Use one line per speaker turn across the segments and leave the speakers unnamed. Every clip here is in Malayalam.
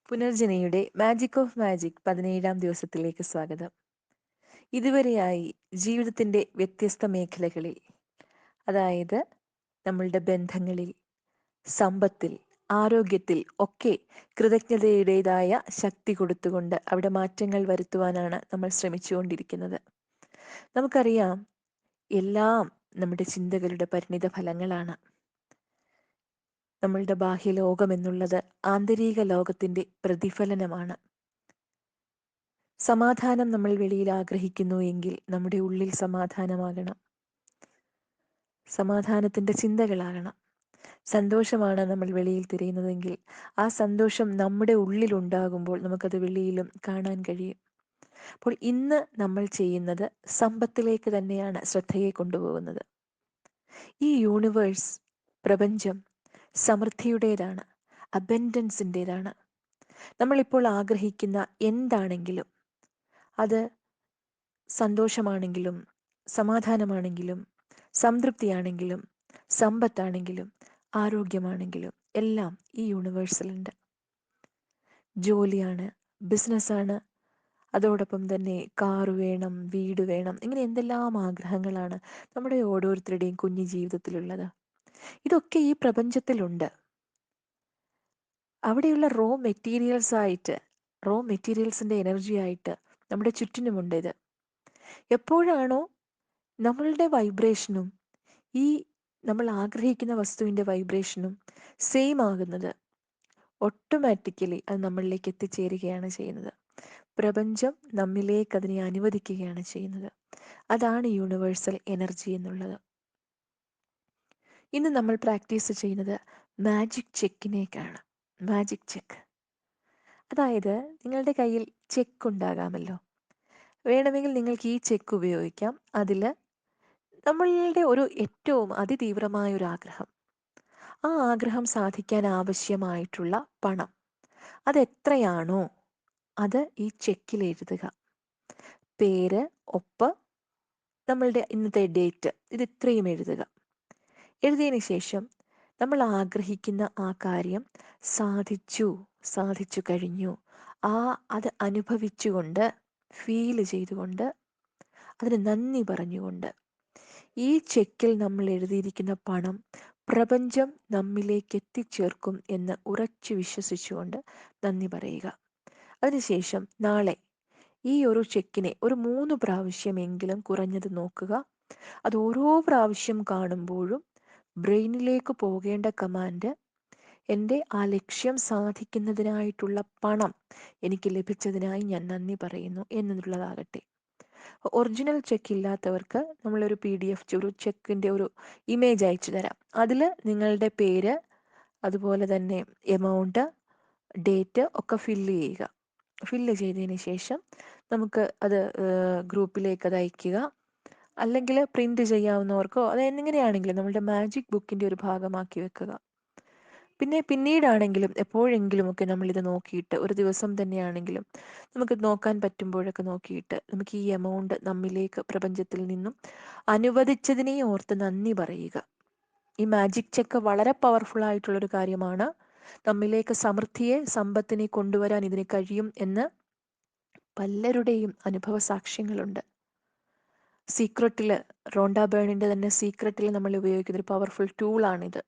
പുനർജനയുടെ മാജിക് ഓഫ് മാജിക് 17-ാം ദിവസത്തിലേക്ക് സ്വാഗതം. ഇതുവരെയായി ജീവിതത്തിൻ്റെ വ്യത്യസ്ത മേഖലകളിൽ, അതായത് നമ്മളുടെ ബന്ധങ്ങളിൽ, സമ്പത്തിൽ, ആരോഗ്യത്തിൽ ഒക്കെ കൃതജ്ഞതയുടേതായ ശക്തി കൊടുത്തുകൊണ്ട് അവിടെ മാറ്റങ്ങൾ വരുത്തുവാനാണ് നമ്മൾ ശ്രമിച്ചുകൊണ്ടിരിക്കുന്നത്. നമുക്കറിയാം, എല്ലാം നമ്മുടെ ചിന്തകളുടെ പരിണിത ഫലങ്ങളാണ്. നമ്മളുടെ ബാഹ്യലോകം എന്നുള്ളത് ആന്തരിക ലോകത്തിൻ്റെ പ്രതിഫലനമാണ്. സമാധാനം നമ്മൾ വെളിയിൽ ആഗ്രഹിക്കുന്നു എങ്കിൽ നമ്മുടെ ഉള്ളിൽ സമാധാനമാകണം, സമാധാനത്തിൻ്റെ ചിന്തകളാകണം. സന്തോഷമാണ് നമ്മൾ വെളിയിൽ തിരയുന്നതെങ്കിൽ ആ സന്തോഷം നമ്മുടെ ഉള്ളിലുണ്ടാകുമ്പോൾ നമുക്കത് വെളിയിലും കാണാൻ കഴിയും. അപ്പോൾ ഇന്ന് നമ്മൾ ചെയ്യുന്നത് സമ്പത്തിലേക്ക് തന്നെയാണ് ശ്രദ്ധയെ കൊണ്ടുപോകുന്നത്. ഈ യൂണിവേഴ്സ്, പ്രപഞ്ചം സമൃദ്ധിയുടേതാണ്, അബൻഡൻസിൻ്റേതാണ്. നമ്മളിപ്പോൾ ആഗ്രഹിക്കുന്ന എന്താണെങ്കിലും, അത് സന്തോഷമാണെങ്കിലും സമാധാനമാണെങ്കിലും സംതൃപ്തിയാണെങ്കിലും സമ്പത്താണെങ്കിലും ആരോഗ്യമാണെങ്കിലും എല്ലാം ഈ യൂണിവേഴ്സിലുണ്ട്. ജോലിയാണ്, ബിസിനസ്സാണ്, അതോടൊപ്പം തന്നെ കാറ് വേണം, വീട് വേണം, ഇങ്ങനെ എന്തെല്ലാം ആഗ്രഹങ്ങളാണ് നമ്മുടെ ഓരോരുത്തരുടെയും കുഞ്ഞു ജീവിതത്തിലുള്ളത്. ഇതൊക്കെ ഈ പ്രപഞ്ചത്തിലുണ്ട്. അവിടെയുള്ള റോ മെറ്റീരിയൽസിൻ്റെ എനർജി ആയിട്ട് നമ്മുടെ ചുറ്റിനുമുണ്ട് ഇത്. എപ്പോഴാണോ നമ്മളുടെ വൈബ്രേഷനും ഈ നമ്മൾ ആഗ്രഹിക്കുന്ന വസ്തുവിൻ്റെ വൈബ്രേഷനും സെയിം ആകുന്നത്, ഓട്ടോമാറ്റിക്കലി അത് നമ്മളിലേക്ക് എത്തിച്ചേരുകയാണ് ചെയ്യുന്നത്. പ്രപഞ്ചം നമ്മിലേക്ക് അതിനെ അനുവദിക്കുകയാണ് ചെയ്യുന്നത്. അതാണ് യൂണിവേഴ്സൽ എനർജി എന്നുള്ളത്. ഇന്ന് നമ്മൾ പ്രാക്ടീസ് ചെയ്യുന്നത് മാജിക് ചെക്കിനേക്കാണ്. മാജിക് ചെക്ക്, അതായത് നിങ്ങളുടെ കയ്യിൽ ചെക്ക് ഉണ്ടാകാമല്ലോ. വേണമെങ്കിൽ നിങ്ങൾക്ക് ഈ ചെക്ക് ഉപയോഗിക്കാം. അതിൽ നമ്മളുടെ ഒരു ഏറ്റവും അതിതീവ്രമായ ഒരു ആഗ്രഹം, ആ ആഗ്രഹം സാധിക്കാൻ ആവശ്യമായിട്ടുള്ള പണം, അതെത്രയാണോ അത് ഈ ചെക്കിൽ എഴുതുക. പേര്, ഒപ്പ്, നമ്മളുടെ ഇന്നത്തെ ഡേറ്റ്, ഇത് ഇത്രയും എഴുതുക. എഴുതിയതിന് ശേഷം നമ്മൾ ആഗ്രഹിക്കുന്ന ആ കാര്യം സാധിച്ചു കഴിഞ്ഞു, അത് അനുഭവിച്ചുകൊണ്ട്, ഫീൽ ചെയ്തുകൊണ്ട്, അതിന് നന്ദി പറഞ്ഞുകൊണ്ട് ഈ ചെക്കിൽ നമ്മൾ എഴുതിയിരിക്കുന്ന പണം പ്രപഞ്ചം നമ്മിലേക്ക് എത്തിച്ചേർക്കും എന്ന് ഉറച്ചു വിശ്വസിച്ചുകൊണ്ട് നന്ദി പറയുക. അതിനുശേഷം നാളെ ഈ ഒരു ചെക്കിനെ ഒരു 3 പ്രാവശ്യമെങ്കിലും കുറഞ്ഞത് നോക്കുക. അത് ഓരോ പ്രാവശ്യം കാണുമ്പോഴും ബ്രെയിനിലേക്ക് പോകേണ്ട കമാൻഡ്, എൻ്റെ ആ ലക്ഷ്യം സാധിക്കുന്നതിനായിട്ടുള്ള പണം എനിക്ക് ലഭിച്ചതിനായി ഞാൻ നന്ദി പറയുന്നു എന്നുള്ളതാകട്ടെ. ഒറിജിനൽ ചെക്ക് ഇല്ലാത്തവർക്ക് നമ്മളൊരു PDF ഒരു ചെക്കിൻ്റെ ഒരു ഇമേജ് അയച്ചു തരാം. അതിൽ നിങ്ങളുടെ പേര്, അതുപോലെ തന്നെ എമൗണ്ട്, ഡേറ്റ് ഒക്കെ ഫില്ല് ചെയ്തതിന് ശേഷം നമുക്ക് അത് ഗ്രൂപ്പിലേക്ക് അത് അയക്കുക. അല്ലെങ്കിൽ പ്രിൻ്റ് ചെയ്യാവുന്നവർക്കോ അത് എങ്ങനെയാണെങ്കിലും നമ്മളുടെ മാജിക് ബുക്കിൻ്റെ ഒരു ഭാഗമാക്കി വെക്കുക. പിന്നീടാണെങ്കിലും എപ്പോഴെങ്കിലുമൊക്കെ നമ്മളിത് നോക്കിയിട്ട്, ഒരു ദിവസം തന്നെയാണെങ്കിലും നമുക്ക് നോക്കാൻ പറ്റുമ്പോഴൊക്കെ നോക്കിയിട്ട് നമുക്ക് ഈ എമൗണ്ട് നമ്മിലേക്ക് പ്രപഞ്ചത്തിൽ നിന്നും അനുവദിച്ചതിനെ ഓർത്ത് നന്ദി പറയുക. ഈ മാജിക് ചെക്ക് വളരെ പവർഫുൾ ആയിട്ടുള്ളൊരു കാര്യമാണ്. നമ്മിലേക്ക് സമൃദ്ധിയെ, സമ്പത്തിനെ കൊണ്ടുവരാൻ ഇതിന് കഴിയും എന്ന് പലരുടെയും അനുഭവ സാക്ഷ്യങ്ങളുണ്ട്. സീക്രട്ടിൽ, റോണ്ട ബേണിൻ്റെ തന്നെ സീക്രട്ടിൽ നമ്മൾ ഉപയോഗിക്കുന്ന ഒരു പവർഫുൾ ടൂളാണിത്.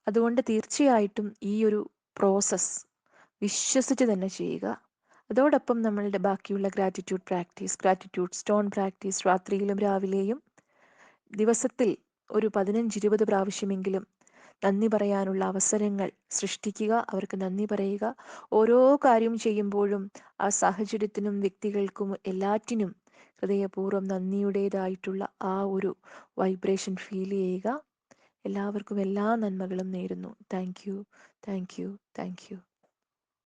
അതുകൊണ്ട് തീർച്ചയായിട്ടും ഈ ഒരു പ്രോസസ്സ് വിശ്വസിച്ച് തന്നെ ചെയ്യുക. അതോടൊപ്പം നമ്മളുടെ ബാക്കിയുള്ള ഗ്രാറ്റിറ്റ്യൂഡ് സ്റ്റോൺ പ്രാക്ടീസ് രാത്രിയിലും രാവിലെയും ദിവസത്തിൽ ഒരു 15-20 പ്രാവശ്യമെങ്കിലും നന്ദി പറയാനുള്ള അവസരങ്ങൾ സൃഷ്ടിക്കുക. അവർക്ക് നന്ദി പറയുക. ഓരോ കാര്യം ചെയ്യുമ്പോഴും ആ സാഹചര്യത്തിനും വ്യക്തികൾക്കും എല്ലാറ്റിനും ഹൃദയപൂർവ്വം നന്ദിയുടേതായിട്ടുള്ള ആ ഒരു വൈബ്രേഷൻ ഫീൽ ചെയ്യുക. എല്ലാവർക്കും എല്ലാ നന്മകളും നേരുന്നു. Thank you.